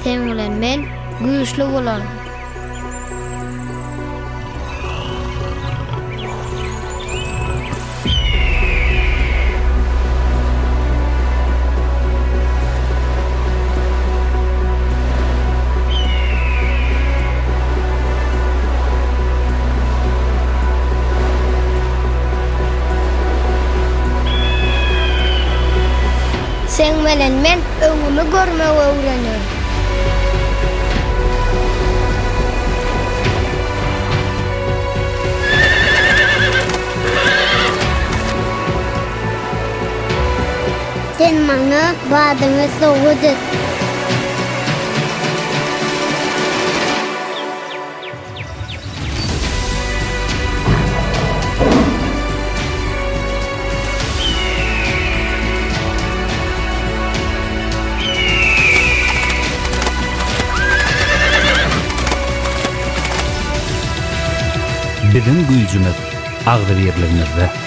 Sen bilen men güýçli bolarym. Sen bilen men öňümi görmegi öwrenýär. Sen maňa badyňy sowudy. Bizim güýjümiz agdy birligimizde.